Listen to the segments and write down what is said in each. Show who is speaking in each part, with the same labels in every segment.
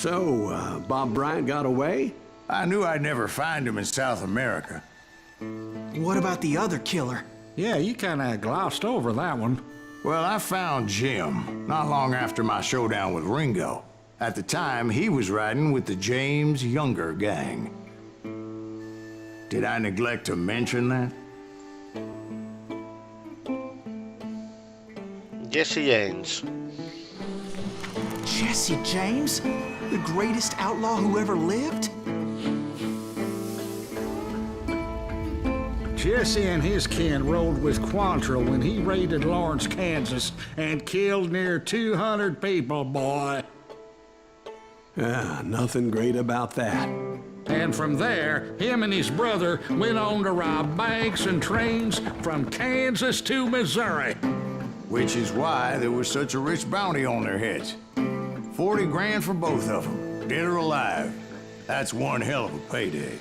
Speaker 1: So, Bob Bryant got away?
Speaker 2: I knew I'd never find him in South America.
Speaker 3: What about the other killer?
Speaker 4: Yeah, you kinda glossed over that one.
Speaker 2: Well, I found Jim not long after my showdown with Ringo. At the time, he was riding with the James Younger gang. Did I neglect to mention that?
Speaker 5: Jesse James.
Speaker 3: Jesse James? The greatest outlaw who ever lived?
Speaker 4: Jesse and his kin rode with Quantrill when he raided Lawrence, Kansas, and killed near 200 people, boy.
Speaker 1: Nothing great about that.
Speaker 4: And from there, him and his brother went on to rob banks and trains from Kansas to Missouri.
Speaker 2: Which is why there was such a rich bounty on their heads. 40 grand for both of them, dead or alive. That's one hell of a payday.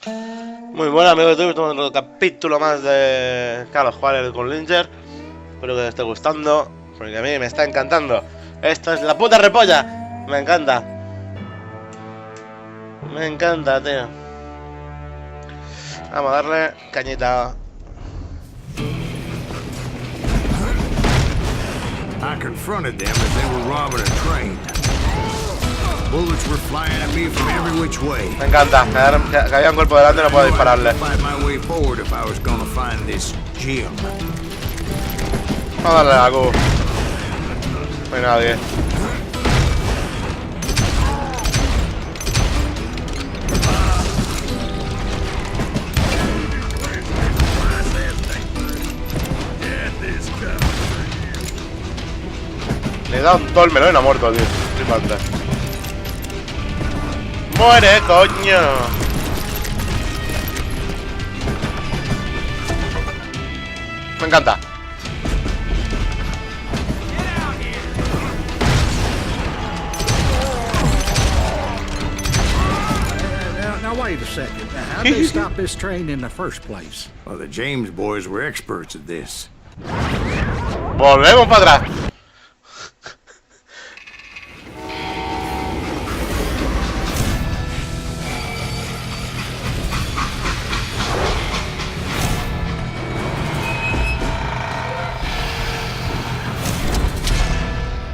Speaker 5: Muy bueno, amigos de YouTube, otro capítulo más de Juarez Gunslinger. Espero que os esté gustando, porque a mí me está encantando. Esto es la puta repolla. Me encanta. Me encanta, tío. Vamos a darle cañita.
Speaker 2: I confronted them as they were robbing a train. Bullets were flying at me from every which way.
Speaker 5: Me encanta. Que había un cuerpo delante y no puedo dispararle.
Speaker 2: Fight my way forward if I was gonna find this Jim.
Speaker 5: Vamos a darle algo. No hay nadie. Le he dado un todo el melón y no ha muerto, tío. Flipante. ¡Muere, coño! Me encanta.
Speaker 4: Now wait a second. How'd they stop this train in the first place?
Speaker 2: Well, the James boys were experts at this.
Speaker 5: Volvemos para atrás.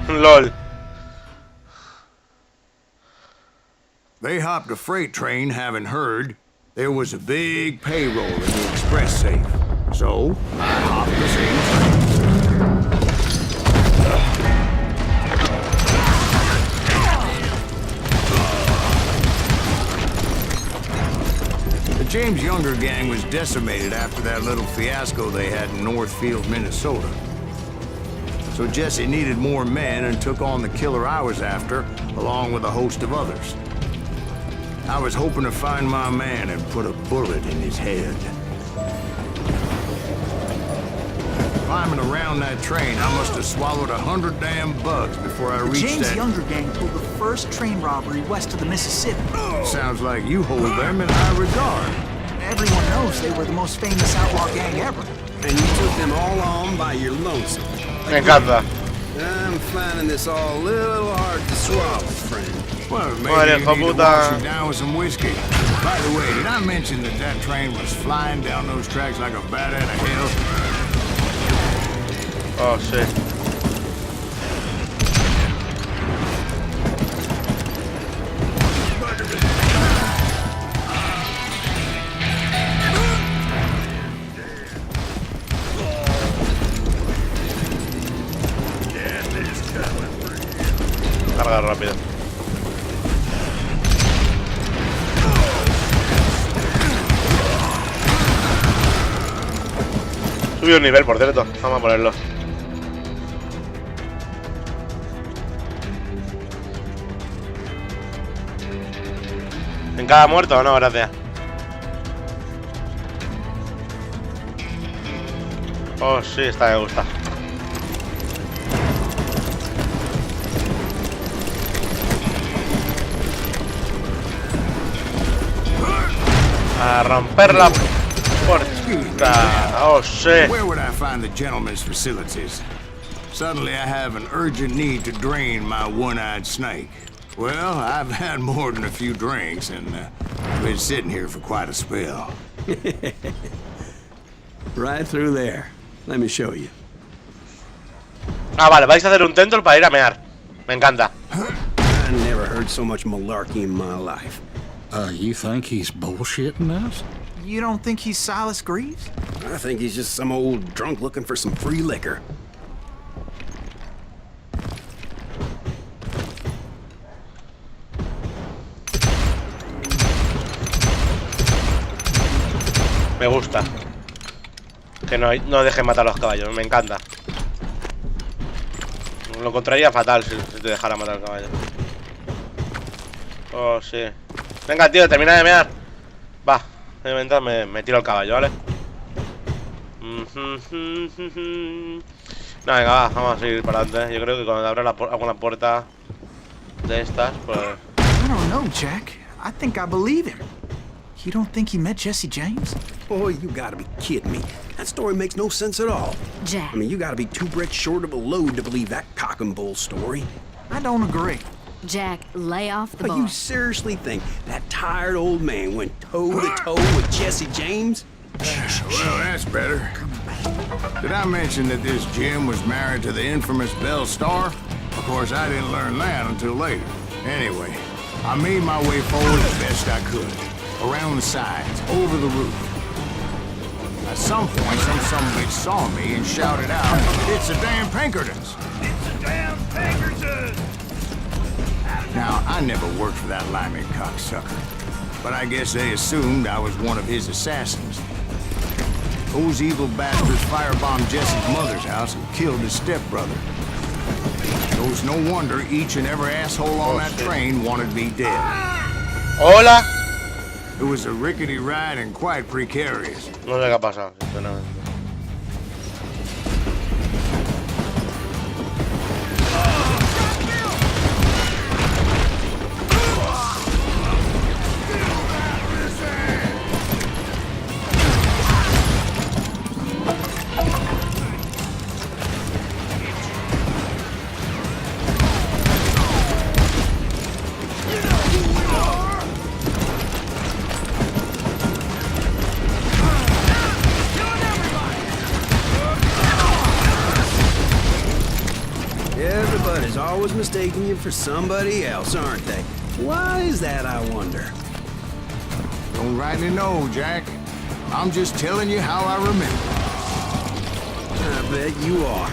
Speaker 5: LOL.
Speaker 2: They hopped a freight train, having heard there was a big payroll in the express safe. So, I hopped the same train. The James Younger gang was decimated after that little fiasco they had in Northfield, Minnesota. So Jesse needed more men and took on the killer I was after, along with a host of others. I was hoping to find my man and put a bullet in his head. Climbing around that train, I must have swallowed 100 damn bugs before I reached
Speaker 3: James
Speaker 2: that...
Speaker 3: Younger gang pulled the first train robbery west of the Mississippi.
Speaker 2: Sounds like you hold them in high regard.
Speaker 3: Everyone knows they were the most famous outlaw gang ever.
Speaker 1: And you took them all on by your lonesome.
Speaker 5: Me encanta.
Speaker 1: I'm finding this all a little hard to swallow, friend.
Speaker 2: Well,
Speaker 5: Vale,
Speaker 2: maybe you need to
Speaker 5: puta.
Speaker 2: wash it down with some whiskey. By the way, did I mention that that train was flying down those tracks like a bat out of hell?
Speaker 5: Oh, sí. Carga rápido. Subió un nivel, por cierto. Vamos a ponerlo. ¿En cada muerto o no? Gracias. Oh, sí, esta me gusta. A romper la puerta. Oh, sí.
Speaker 2: Where would I find the gentleman's facilities? Suddenly I have an urgent need to drain my one-eyed snake. Well, I've had more than a few drinks and been sitting here for quite a spell.
Speaker 1: Right through there. Let me show you.
Speaker 5: Ah, vale, vais a hacer un tento para ir a mear. Me encanta.
Speaker 1: I never heard so much malarkey in my life.
Speaker 4: You think he's bullshitting us?
Speaker 3: You don't think he's Silas Greaves?
Speaker 1: I think he's just some old drunk looking for some free liquor.
Speaker 5: Me gusta. Que no dejen matar a los caballos, me encanta. Lo encontraría fatal si te dejara matar al caballo. Oh, sí. Venga, tío, termina de mear. Va, mientras me tiro al caballo, ¿vale? No, venga, va, vamos a seguir para adelante. Yo creo que cuando abra alguna puerta de estas, pues...
Speaker 3: I don't know, Jack. I think I believe him. You don't think he met Jesse James?
Speaker 1: Boy, you gotta be kidding me. That story makes no sense at all.
Speaker 6: Jack.
Speaker 1: I mean, you gotta be 2 bricks short of a load to believe that cock and bull story.
Speaker 3: I don't agree.
Speaker 6: Jack, lay off the
Speaker 1: But
Speaker 6: bar.
Speaker 1: you seriously think that tired old man went toe-to-toe with Jesse James?
Speaker 2: Well, that's better. Did I mention that this Jim was married to the infamous Belle Star? Of course, I didn't learn that until later. Anyway, I made my way forward as best I could. Around the sides, over the roof. At some point, some bitch saw me and shouted out, "It's the damn Pinkertons!" It's the damn Pinkertons! Now, I never worked for that limey cocksucker, but I guess they assumed I was one of his assassins. Those evil bastards firebombed Jesse's mother's house and killed his stepbrother. So it's no wonder each and every asshole on that train wanted me dead.
Speaker 5: ¡Hola!
Speaker 2: It was a rickety ride and quite precarious.
Speaker 5: No sé qué ha pasado, sinceramente.
Speaker 1: Everybody's always mistaking you for somebody else, aren't they? Why is that, I wonder?
Speaker 2: Don't rightly know, Jack. I'm just telling you how I remember.
Speaker 1: I bet you are.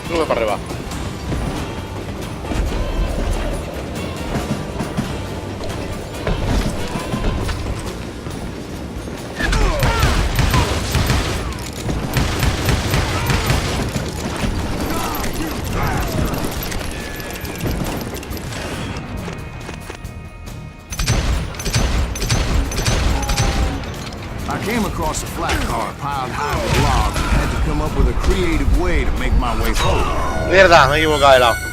Speaker 5: Sube para arriba.
Speaker 2: I came across a flat car piled high with logs and had to come up with a creative way to make my way forward.
Speaker 5: Mierda, me he equivocado de lado.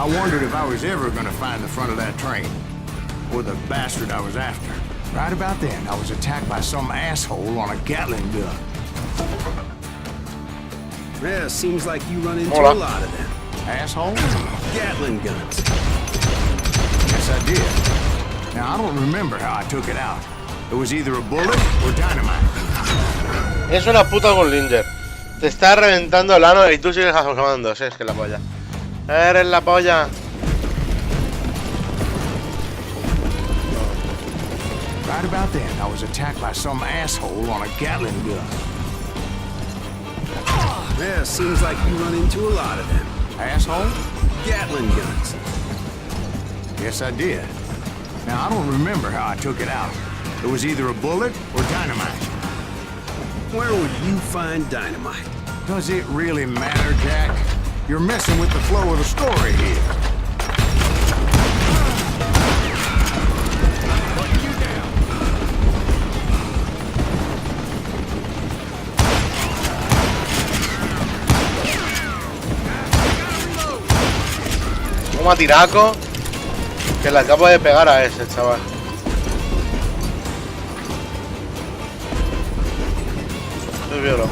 Speaker 2: I wondered if I was ever gonna find the front of that train, or the bastard I was after. Right about then, I was attacked by some asshole on a Gatling gun.
Speaker 1: Yeah, seems like you run into
Speaker 5: Hola.
Speaker 1: a lot of them.
Speaker 2: Asshole?
Speaker 1: Gatling guns.
Speaker 2: Yes, I did. Now, I don't remember how I took it out. It was either a bullet or dynamite.
Speaker 5: Es una puta Gunslinger. Te está reventando el ano y tú sigues asomando. Sí, es que la polla. Eres la polla.
Speaker 2: Right about then, I was attacked by some asshole on a Gatling gun.
Speaker 1: Yeah, seems like you run into a lot of them.
Speaker 2: Asshole?
Speaker 1: Gatling guns.
Speaker 2: Yes, I did. Now, I don't remember how I took it out. It was either a bullet or dynamite.
Speaker 1: Where would you find dynamite?
Speaker 2: Does it really matter, Jack? You're messing with the flow of the story here.
Speaker 5: Toma tiraco. Que le acabo de pegar a ese, chaval. Soy biólogo.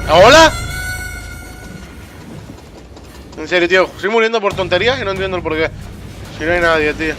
Speaker 5: ¿Hola? En serio, tío, estoy muriendo por tonterías y no entiendo el porqué. Si no hay nadie, tío.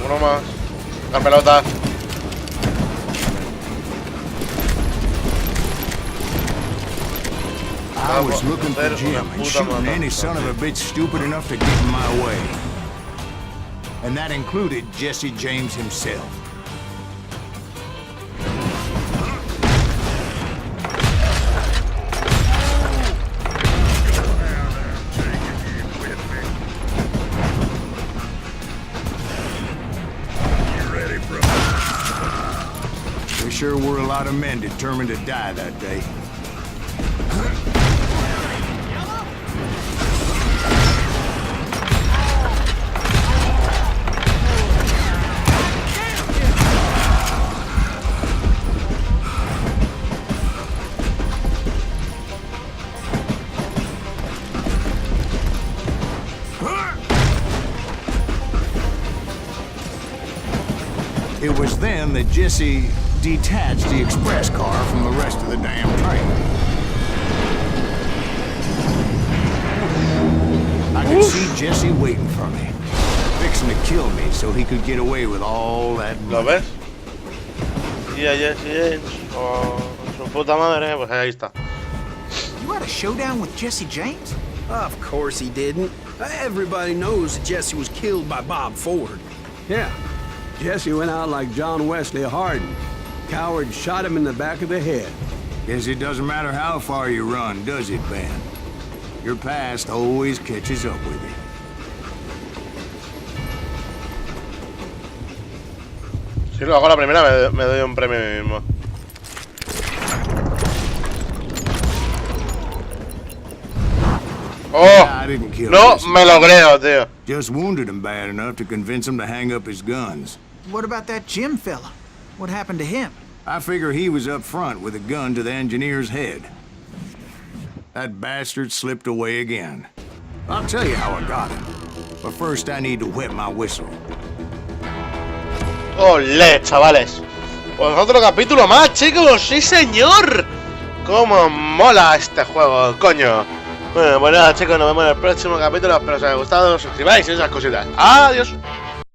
Speaker 5: Uno más. La pelota.
Speaker 2: I was looking for Jim and shooting any son of a bitch stupid enough to get in my way. And that included Jesse James himself. There sure were a lot of men determined to die that day. It was then that Jesse detached the express car from the rest of the damn train. I could see Jesse waiting for me, fixing to kill me so he could get away with all that
Speaker 5: ¿Lo
Speaker 2: money.
Speaker 5: ves? Y a Jesse James. Oh, su puta madre, pues ahí está.
Speaker 3: You had a showdown with Jesse James?
Speaker 1: Of course he didn't. Everybody knows that Jesse was killed by Bob Ford.
Speaker 7: Yeah. Jesse went out like John Wesley Hardin. Coward shot him in the back of the head.
Speaker 2: Guess it doesn't matter how far you run, does it, Ben? Your past always catches up with you.
Speaker 5: Si lo hago la primera, me doy un premio a mí mismo.
Speaker 2: I didn't kill
Speaker 5: No
Speaker 2: Jesse.
Speaker 5: me lo creo, tío.
Speaker 2: Just wounded him bad enough to convince him to hang up his guns.
Speaker 3: What about that Jim fella? What happened to him?
Speaker 2: I figure he was up front with a gun to the engineer's head. That bastard slipped away again. I'll tell you how I got him. But first I need to wet my whistle.
Speaker 5: ¡Olé, chavales! Pues otro capítulo más, chicos. ¡Sí, señor! ¡Cómo mola este juego, coño! Bueno, pues nada, chicos, nos vemos en el próximo capítulo. Espero os haya gustado. Suscribáis y esas cositas. ¡Adiós!